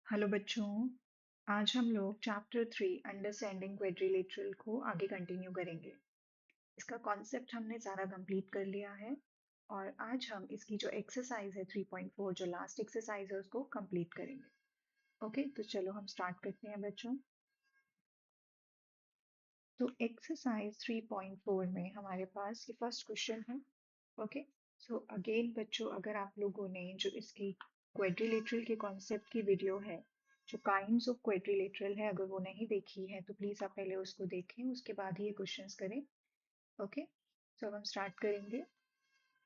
Hello बच्चों। आज हम लोग चैप्टर 3 अंडरस्टैंडिंग क्वेड्रिलेटरल को आगे कंटिन्यू करेंगे। इसका कॉन्सेप्ट हमने सारा कंप्लीट कर लिया है और आज हम इसकी जो एक्सरसाइज है 3.4 जो लास्ट एक्सरसाइज है उसको कंप्लीट करेंगे। ओके, तो चलो हम स्टार्ट करते हैं बच्चों। तो एक्सरसाइज 3.4 में हमारे पास ये फर्स्ट क्वेश्चन है। ओके, सो अगेन बच्चों, अगर आप लोगों ने जो इसकी क्वेड्रिलेटरल के कॉन्सेप्ट की वीडियो है, जो काइंड्स ऑफ क्वेड्रिलेटरल है, अगर वो नहीं देखी है तो प्लीज आप पहले उसको देखें, उसके बाद ही ये क्वेश्चंस करें। ओके, सो अब हम स्टार्ट करेंगे।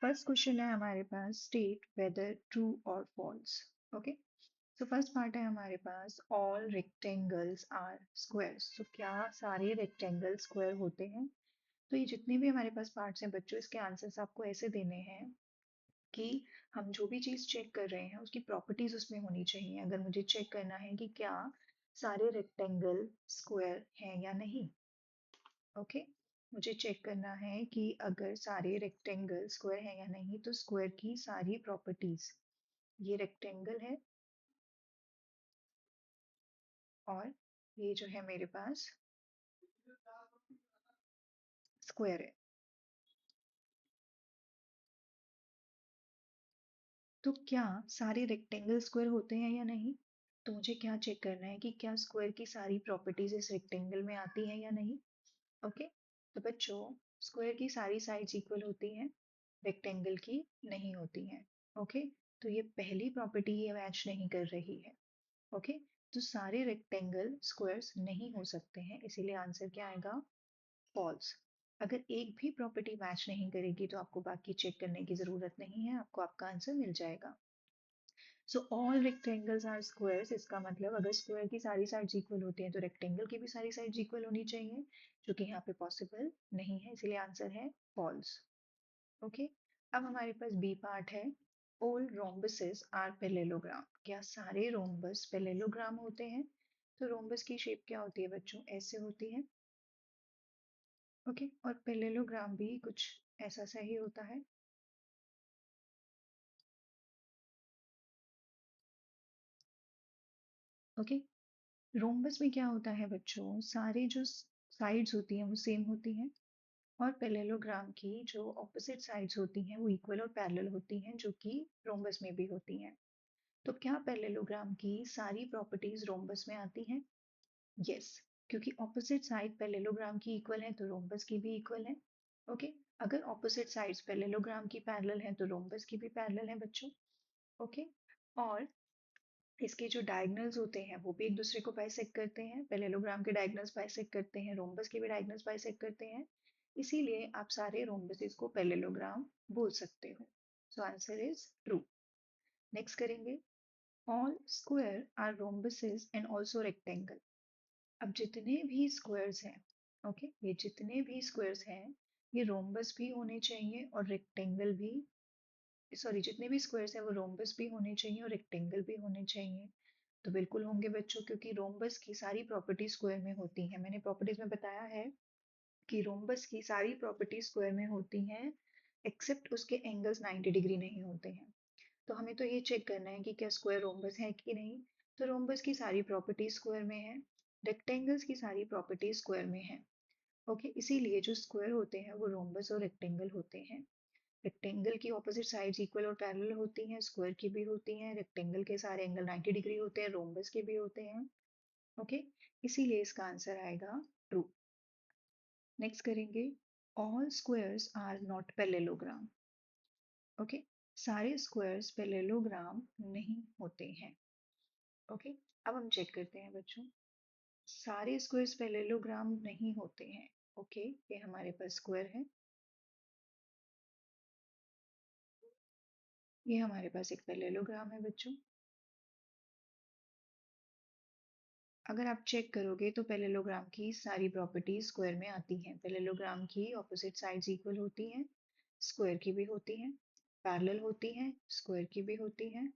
फर्स्ट क्वेश्चन है हमारे पास, स्टेट वेदर ट्रू और false. Okay, so first part है हमारे पास, ऑल रेक्टेंगल्स आर स्क्वायर्स। तो क्या सारे रेक्टेंगल स्क्वायर होते हैं? तो ये जितने भी हमारे पास पार्ट्स हैं बच्चों, इसके आंसर्स आपको ऐसे देने हैं कि हम जो भी चीज़ चेक कर रहे हैं उसकी प्रॉपर्टीज उसमें होनी चाहिए। अगर मुझे चेक करना है कि क्या सारे रेक्टेंगल स्क्वायर हैं या नहीं। ओके, मुझे चेक करना है कि अगर सारे रेक्टेंगल स्क्वायर हैं या नहीं, तो स्क्वायर की सारी प्रॉपर्टीज, ये रेक्टेंगल है और ये जो है मेरे पास स्क्वायर है। तो क्या सारे रेक्टेंगल स्क्वायर होते हैं या नहीं? तो मुझे क्या चेक करना है कि क्या स्क्वायर की सारी प्रॉपर्टीज इस रेक्टेंगल में आती हैं या नहीं। ओके, तो बच्चों, स्क्वायर की सारी साइड्स इक्वल होती हैं, रेक्टेंगल की नहीं होती हैं। ओके, तो ये पहली प्रॉपर्टी ये मैच नहीं कर रही है। ओके, तो सारे रेक्टेंगल स्क्वायर्स नहीं हो सकते हैं, इसीलिए आंसर क्या आएगा? फॉल्स। अगर एक भी प्रॉपर्टी मैच नहीं करेगी तो आपको बाकी चेक करने की जरूरत नहीं है, आपको आपका आंसर मिल जाएगा। So all rectangles are squares, इसका मतलब अगर स्क्वायर की सारी साइड्स इक्वल होती हैं तो रेक्टेंगल की भी सारी साइड्स इक्वल होनी चाहिए, जो कि यहाँ पे पॉसिबल नहीं है, इसलिए आंसर है फॉल्स। ओके, अब हमारे पास बी पार्ट है, ऑल रोम्बसेस आर पैरेललोग्राम। क्या सारे रोम्बस पैरेललोग्राम होते हैं? तो रोम्बस की शेप क्या होती है बच्चों? ऐसे होती है। ओके, और पैरेललोग्राम भी कुछ ऐसा सा ही होता है। ओके, रोम्बस में क्या होता है बच्चों? सारे जो साइड्स होती हैं वो सेम होती हैं, और पैरेललोग्राम की जो ऑपोजिट साइड्स होती हैं वो इक्वल और पैरेलल होती हैं, जो कि रोम्बस में भी होती हैं। तो क्या पैरेललोग्राम की सारी प्रॉपर्टीज रोम्बस में आती हैं? यस, क्योंकि ऑपोजिट साइड पैरेललोग्राम की इक्वल है तो रोम्बस की भी इक्वल है। ओके, अगर ऑपोजिट साइड्स पैरेललोग्राम की पैरेलल हैं तो रोम्बस की भी पैरेलल है बच्चों। ओके, और इसके जो डायगोनल्स होते हैं वो भी एक दूसरे को बाइसेक्ट करते हैं, पैरेललोग्राम के डायगोनल्स बाइसेक्ट करते हैं, रोम्बस के भी डायगोनल्स बाइसेक्ट करते हैं, इसीलिए आप सारे रोम्बसेस को पैरेललोग्राम बोल सकते हो। So answer is true. Next करेंगे, all square are rhombuses and also rectangle. अब जितने भी स्क्वायर्स हैं, ओके, ये जितने भी स्क्वायर्स हैं ये रोम्बस भी होने चाहिए और रेक्टेंगल भी, सॉरी, जितने भी स्क्वायर्स हैं वो रोम्बस भी होने चाहिए और रेक्टेंगल भी होने चाहिए। तो बिल्कुल होंगे बच्चों, क्योंकि रोम्बस की सारी प्रॉपर्टी स्क्वायर में होती हैं। मैंने प्रॉपर्टीज में बताया है कि रोम्बस की सारी प्रॉपर्टी स्क्वायर में होती हैं, एक्सेप्ट उसके एंगल्स 90 डिग्री नहीं होते हैं। तो हमें तो ये चेक करना है कि क्या स्क्वायर रोम्बस है कि नहीं। तो रोम्बस की सारी प्रॉपर्टी स्क्वायर में है, रेक्टेंगल्स की सारी प्रॉपर्टी स्क्वायर में है। ओके, इसीलिए जो स्क्वायर होते हैं वो रोम्बस और रेक्टेंगल होते हैं। रेक्टेंगल की ऑपोजिट साइड्स इक्वल और पैरेलल होती हैं, स्क्वायर की भी होती हैं, रेक्टेंगल के सारे एंगल 90 डिग्री होते हैं, रोम्बस के भी होते हैं। ओके, इसीलिए इसका आंसर आएगा ट्रू। नेक्स्ट करेंगे, all squares are not parallelogram. Okay, सारे स्क्वायर्स पैरेललोग्राम नहीं होते हैं। ओके, अब हम चेक करते हैं बच्चों, सारे स्क्वायर्स पैरेललोग्राम नहीं होते हैं। ओके, ये हमारे पास स्क्वायर है, ये हमारे पास एक पैरेललोग्राम है बच्चों। अगर आप चेक करोगे तो पैरेललोग्राम की सारी प्रॉपर्टीज स्क्वायर में आती हैं। पैरेललोग्राम की ऑपोजिट साइड्स इक्वल होती हैं, स्क्वायर की भी होती हैं, पैरेलल होती हैं, स्क्वायर की भी होती हैं।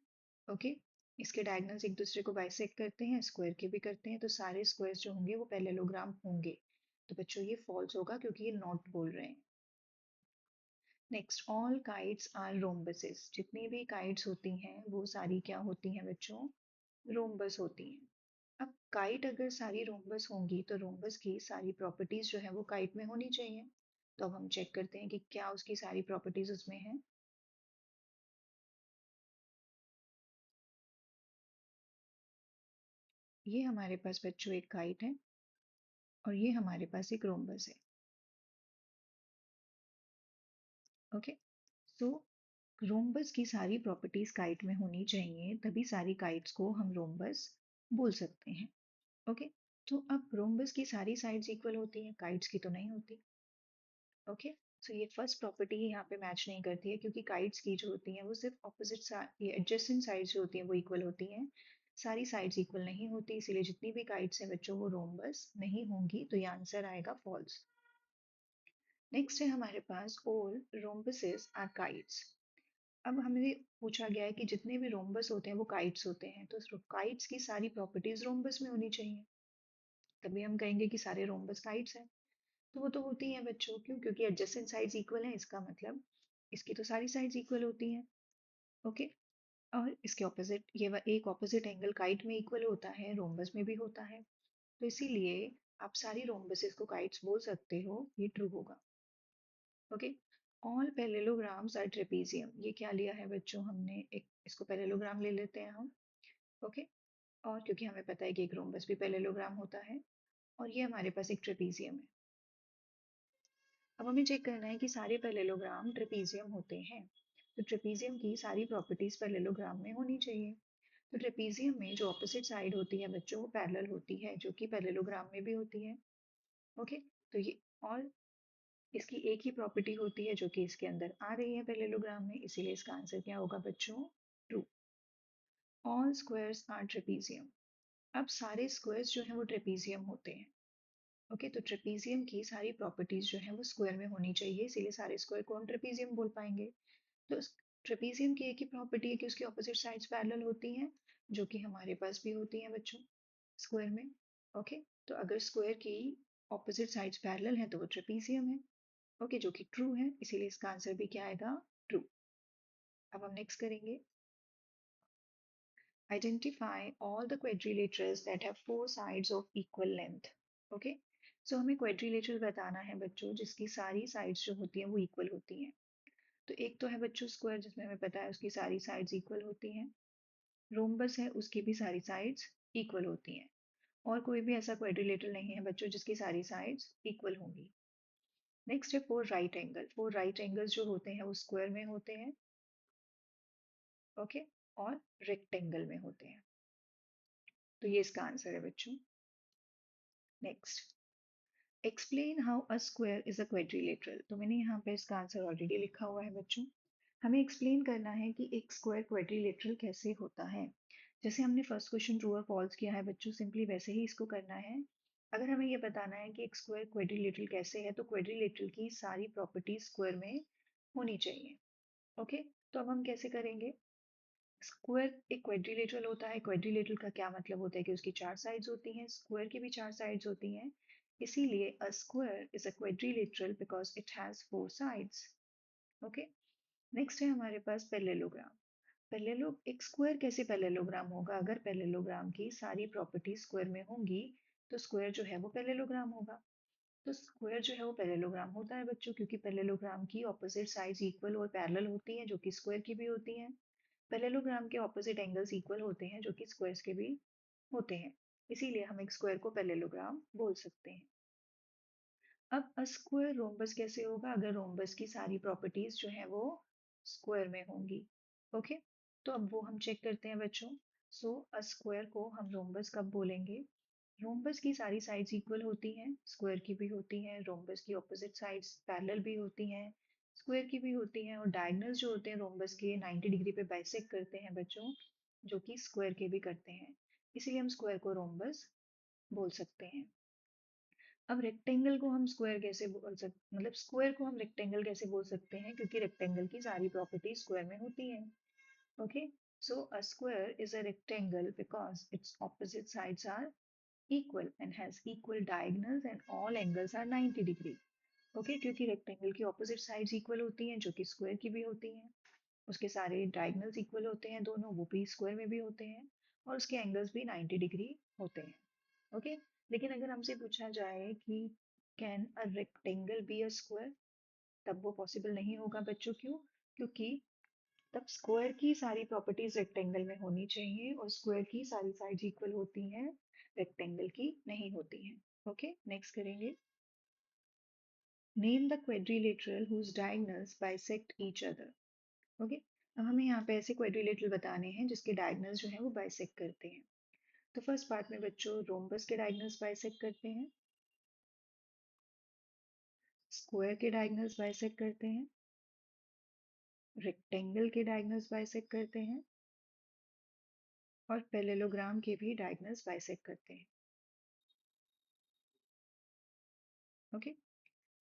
ओके, इसके डायगोनल्स एक दूसरे को बाइसेक्ट करते हैं, स्क्वायर के भी करते हैं, तो सारे स्क्वायर्स जो होंगे वो पैरेललोग्राम होंगे। तो बच्चों ये फॉल्स होगा क्योंकि ये नॉट बोल रहे हैं। Next, all kites are rhombuses. जितनी भी काइट्स होती हैं वो सारी क्या होती हैं बच्चों? रोम्बस होती हैं। अब काइट अगर सारी रोम्बस होंगी तो रोम्बस की सारी प्रॉपर्टीज जो है वो काइट में होनी चाहिए। तो अब हम चेक करते हैं कि क्या उसकी सारी प्रॉपर्टीज उसमें हैं। ये हमारे पास बच्चों एक काइट है और ये हमारे पास एक रोम्बस है। ओके, सो रोम्बस की सारी प्रॉपर्टीज काइट में होनी चाहिए, तभी सारी काइट्स को हम रोम्बस बोल सकते हैं। ओके, तो अब रोम्बस की सारी साइड्स इक्वल होती हैं, काइट्स की तो नहीं होती। ओके, सो ये फर्स्ट प्रॉपर्टी यहाँ पे मैच नहीं करती है, क्योंकि काइट्स की जो होती हैं वो सिर्फ ऑपोजिट ये एडजेसेंट साइड्स जो होती हैं वो इक्वल होती हैं। सारी साइड्स इक्वल नहीं होती, इसीलिए जितनी भी काइट्स हैं बच्चों वो रोम्बस नहीं होंगी, तो ये आंसर आएगा फॉल्स। नेक्स्ट है हमारे पास ऑल रोम्बसेस आर काइट्स। अब हमें पूछा गया है कि जितने भी रोम्बस होते हैं वो काइट्स होते हैं, तो काइट्स की सारी प्रॉपर्टीज रोम्बस में होनी चाहिए, तभी हम कहेंगे कि सारे रोम्बस काइट्स हैं। तो वो तो होती हैं बच्चों, क्यों? क्योंकि एडजेसेंट साइड्स इक्वल हैं, इसका मतलब इसकी तो सारी साइड्स इक्वल होती हैं। ओके, और इसके ऑपोजिट एक ऑपोजिट एंगल काइट में इक्वल होता है, रोम्बस में भी होता है, तो इसीलिए आप सारी रोम्बसेस को काइट्स बोल सकते हो, ये ट्रू होगा। Okay, all parallelograms are trapezium. ये क्या लिया है बच्चों हमने, एक इसको पैरेललोग्राम ले लेते हैं हम। ओके, और क्योंकि हमें पता है कि एक रोम्बस भी पैरेललोग्राम होता है, और ये हमारे पास एक ट्रेपीजियम है। अब हमें चेक करना है कि सारे पैरेललोग्राम ट्रेपीजियम होते हैं, तो ट्रेपीजियम की सारी प्रॉपर्टीज पैरेललोग्राम में होनी चाहिए। तो ट्रेपीजियम में जो ऑपोजिट साइड होती है बच्चों वो पैरेलल होती है, जो कि पैरेललोग्राम में भी होती है। ओके, तो ये और इसकी एक ही प्रॉपर्टी होती है जो कि इसके अंदर आ रही है पैरेललोग्राम में, इसीलिए इसका आंसर क्या होगा बच्चों? True. All squares are trapezium. अब सारे स्क्वायर्स जो हैं वो ट्रेपीजियम होते हैं। ओके, तो ट्रेपीजियम की सारी प्रॉपर्टीज जो है वो स्क्वायर में होनी चाहिए, इसीलिए सारे स्क्वायर को हम ट्रेपीजियम बोल पाएंगे। तो ट्रेपीजियम की एक ही प्रॉपर्टी है कि उसकी ऑपोजिट साइड्स पैरेलल होती हैं, जो कि हमारे पास भी होती हैं बच्चों स्क्वायर में। ओके, तो अगर स्क्वायर की ऑपोजिट साइड्स पैरेलल हैं तो वो ट्रेपीजियम है। ओके, जो कि ट्रू है, इसीलिए इसका आंसर भी क्या आएगा? ट्रू। अब हम नेक्स्ट करेंगे, identify all the quadrilaterals that have four sides of equal length. Okay, so हमें क्वेड्रिलेटरल बताना है बच्चों जिसकी सारी साइड्स जो होती हैं वो इक्वल होती हैं। तो एक तो है बच्चों स्क्वायर, जिसमें हमें पता है उसकी सारी साइड्स इक्वल होती हैं। रोम्बस है, उसकी भी सारी साइड्स इक्वल होती हैं। और कोई भी ऐसा क्वेड्रिलेटरल नहीं है बच्चों जिसकी सारी साइड्स इक्वल होंगी। नेक्स्ट है four right angle. Four right angles जो होते हैं वो स्क्वायर में होते हैं। ओके, और रेक्टेंगल में होते हैं, तो ये इसका आंसर है बच्चों। Next, explain how a square is a quadrilateral. तो मैंने यहाँ पे इसका आंसर ऑलरेडी लिखा हुआ है बच्चों। हमें एक्सप्लेन करना है कि एक स्क्वायर क्वेड्रिलेटरल कैसे होता है। जैसे हमने फर्स्ट क्वेश्चन ट्रू और फॉल्स किया है बच्चों, सिंपली वैसे ही इसको करना है। अगर हमें ये बताना है कि एक स्क्वायर क्वेड्रिलेटरल कैसे है, तो क्वेड्रिलेटरल की सारी प्रॉपर्टीज स्क्वायर में होनी चाहिए। ओके, तो अब हम कैसे करेंगे? स्क्वायर एक क्वेड्रिलेटरल होता है, क्वेड्रिलेटरल का क्या मतलब होता है कि उसकी चार साइड्स होती हैं, स्क्वायर की भी चार साइड्स होती हैं, इसीलिए a square is a quadrilateral because it has four sides. Okay, next है हमारे पास पैरेललोग्राम। पैरेललो एक स्क्वायर कैसे पैरेललोग्राम होगा? अगर पैरेललोग्राम की सारी प्रॉपर्टी स्क्वायर में होंगी तो स्क्वायर जो है वो पैरेललोग्राम होगा। तो स्क्वायर जो है वो पैरेललोग्राम होता है बच्चों, क्योंकि पैरेललोग्राम की ऑपोजिट साइड्स इक्वल और पैरेलल होती हैं, जो कि स्क्वायर की भी होती हैं। पैरेललोग्राम के ऑपोजिट एंगल्स इक्वल होते हैं, जो कि स्क्वायर्स के भी होते हैं, इसीलिए हम एक स्क्वायर को पैरेललोग्राम बोल सकते हैं। अब अ स्क्वायर रोम्बस कैसे होगा? अगर रोम्बस की सारी प्रॉपर्टीज जो है वो स्क्वायर में होंगी। ओके, तो अब वो हम चेक करते हैं बच्चों। सो अ स्क्वायर को हम रोम्बस कब बोलेंगे? रोम्बस की सारी साइड्स इक्वल होती हैं, स्क्वायर की भी होती हैं, रोम्बस की ऑपोजिट साइड्स पैरेलल भी होती हैं, स्क्वायर की भी होती हैं, और डायगोनल्स जो होते हैं रोम्बस के 90 डिग्री पे बाइसेक्ट करते हैं बच्चों, जो कि स्क्वायर के भी करते हैं, इसीलिए हम स्क्वायर को रोम्बस बोल सकते हैं। अब रेक्टेंगल को हम स्क्वायर कैसे बोल सकते, मतलब स्क्वायर को हम रेक्टेंगल कैसे बोल सकते हैं, क्योंकि रेक्टेंगल की सारी प्रॉपर्टी स्क्वायर में होती हैं। Okay, so a square is a rectangle because its opposite sides are equal and has equal diagonals and all angles are 90 degree. Okay, क्योंकि रेक्टेंगल की ऑपोजिट साइड्स इक्वल होती हैं, जो कि स्क्वायर की भी होती हैं, उसके सारे डायगोनल्स इक्वल होते हैं दोनों, वो भी स्क्वायर में भी होते हैं, और उसके एंगल्स भी 90 डिग्री होते हैं। ओके, लेकिन अगर हमसे पूछा जाए कि can a rectangle be a square, तब वो पॉसिबल नहीं होगा बच्चों। क्यों? क्योंकि तब स्क्वायर की सारी प्रॉपर्टीज रेक्टेंगल में होनी चाहिए और स्क्वायर की सारी साइड्स इक्वल होती हैं, रेक्टेंगल की नहीं होती हैं। ओके, नेक्स्ट करेंगे। Name the quadrilateral whose diagonals bisect each other. Okay, अब हमें यहाँ पे ऐसे क्वेड्रिलेटरल बताने हैं जिसके डायगोनल्स जो है वो बाइसेक्ट करते हैं। तो फर्स्ट पार्ट में बच्चों रोम्बस के डायगोनल्स बाइसेक्ट करते हैं, स्क्वायर के डायगोनल्स बाइसेक्ट करते हैं, रेक्टेंगल के डायगोनल्स बाइसेक्ट करते हैं और पैरेललोग्राम के भी डायगोनल्स बाइसेक्ट करते हैं। ओके,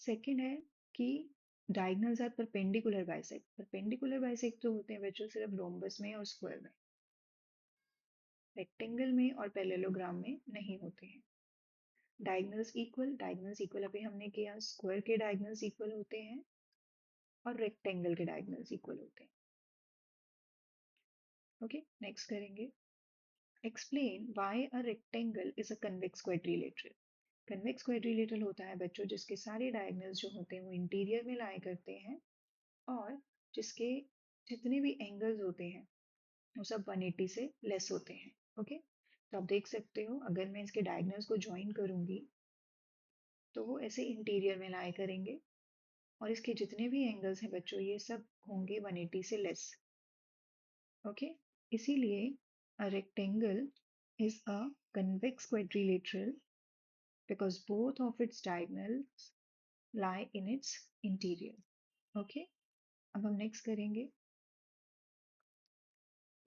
सेकंड है कि diagonals are perpendicular bisect. Perpendicular bisect तो होते हैं बच्चों सिर्फ रोम्बस में और स्क्वायर में, रेक्टेंगल में और पैरेललोग्राम में नहीं होते हैं। डायगोनल्स इक्वल, डायगोनल्स इक्वल अभी हमने किया, स्क्वायर के डायगोनल्स इक्वल होते हैं और रेक्टेंगल के डायगोनल्स इक्वल होते हैं। ओके, नेक्स्ट करेंगे। Explain why a rectangle is a convex quadrilateral. Convex quadrilateral होता है बच्चों जिसके सारे डायगोनल्स जो होते हैं वो इंटीरियर में लाया करते हैं और जिसके जितने भी एंगल्स होते हैं वो सब 180 से लेस होते हैं। ओके, तो आप देख सकते हो अगर मैं इसके डायगोनल्स को ज्वाइन करूंगी तो वो ऐसे इंटीरियर में लाया करेंगे और इसके जितने भी एंगल्स हैं बच्चों ये सब होंगे 180 से लेस। ओके, इसीलिए a rectangle is a convex quadrilateral because both of its diagonals lie in its interior. Okay, अब हम नेक्स्ट करेंगे।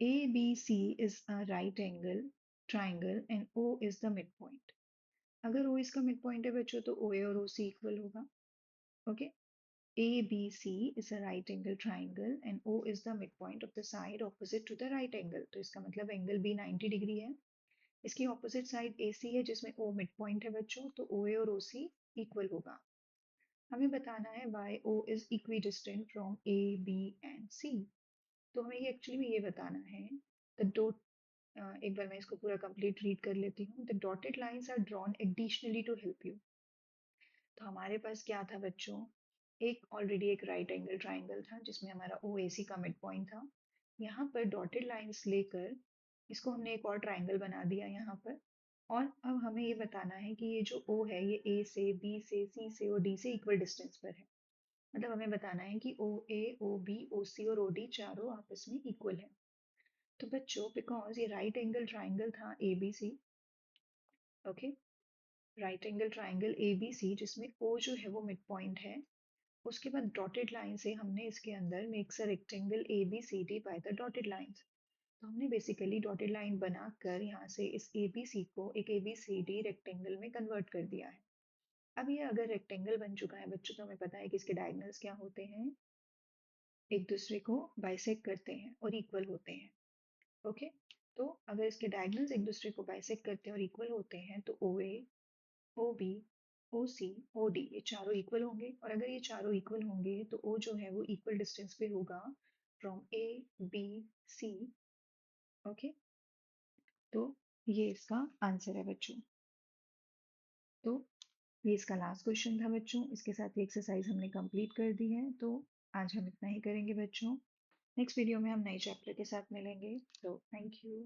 ABC is a right angle triangle and O is the midpoint. अगर O इसका midpoint है बच्चों तो OA और OC equal होगा। Okay, ABC is a right angle triangle and O is the midpoint of the side opposite to the right angle. तो इसका मतलब एंगल B 90 डिग्री है, इसकी ऑपोजिट साइड AC है जिसमें O मिड पॉइंट है बच्चों, तो OA और OC इक्वल होगा। हमें बताना है why O is equidistant from A, B and C। तो हमें ये एक्चुअली में ये बताना है the dot एक बार मैं इसको पूरा कंप्लीट रीड कर लेती हूँ। The dotted lines are drawn additionally to help you। तो हमारे पास क्या था बच्चों, एक ऑलरेडी एक राइट एंगल ट्राइंगल था जिसमें हमारा OAC का मिड पॉइंट था। यहाँ पर डॉटेड लाइंस लेकर इसको हमने एक और ट्राइंगल बना दिया यहाँ पर। और अब हमें ये बताना है कि ये जो O है ये A से B से C से और D से इक्वल डिस्टेंस पर है। मतलब हमें बताना है कि OA, OB, OC और OD चारों आपस में इक्वल है। तो बच्चों बिकॉज ये राइट एंगल ट्राइंगल था ABC, okay, right angle triangle ABC जिसमें O जो है वो मिड पॉइंट है, उसके बाद डॉटेड लाइन से हमने इसके अंदर makes a rectangle ABCD by the dotted lines. तो हमने बेसिकली डॉटेड लाइन बनाकर यहाँ से इस ABC को एक ABCD रेक्टेंगल में कन्वर्ट कर दिया है। अब ये अगर रेक्टेंगल बन चुका है बच्चों तो हमें पता है कि इसके डायगोनल्स क्या होते हैं, एक दूसरे को बाइसेक्ट करते हैं और इक्वल होते हैं। ओके, तो अगर इसके डायगोनल्स एक दूसरे को बाइसेक्ट करते हैं और इक्वल होते हैं तो OA, OB, OC, OD ये चारों इक्वल होंगे और अगर ये चारों इक्वल होंगे तो O जो है वो इक्वल डिस्टेंस पे होगा from A, B, C। Okay, तो ये इसका आंसर है बच्चों। तो ये इसका लास्ट क्वेश्चन था बच्चों, इसके साथ ये एक्सरसाइज हमने कंप्लीट कर दी है। तो आज हम इतना ही करेंगे बच्चों, नेक्स्ट वीडियो में हम नए चैप्टर के साथ मिलेंगे। तो थैंक यू।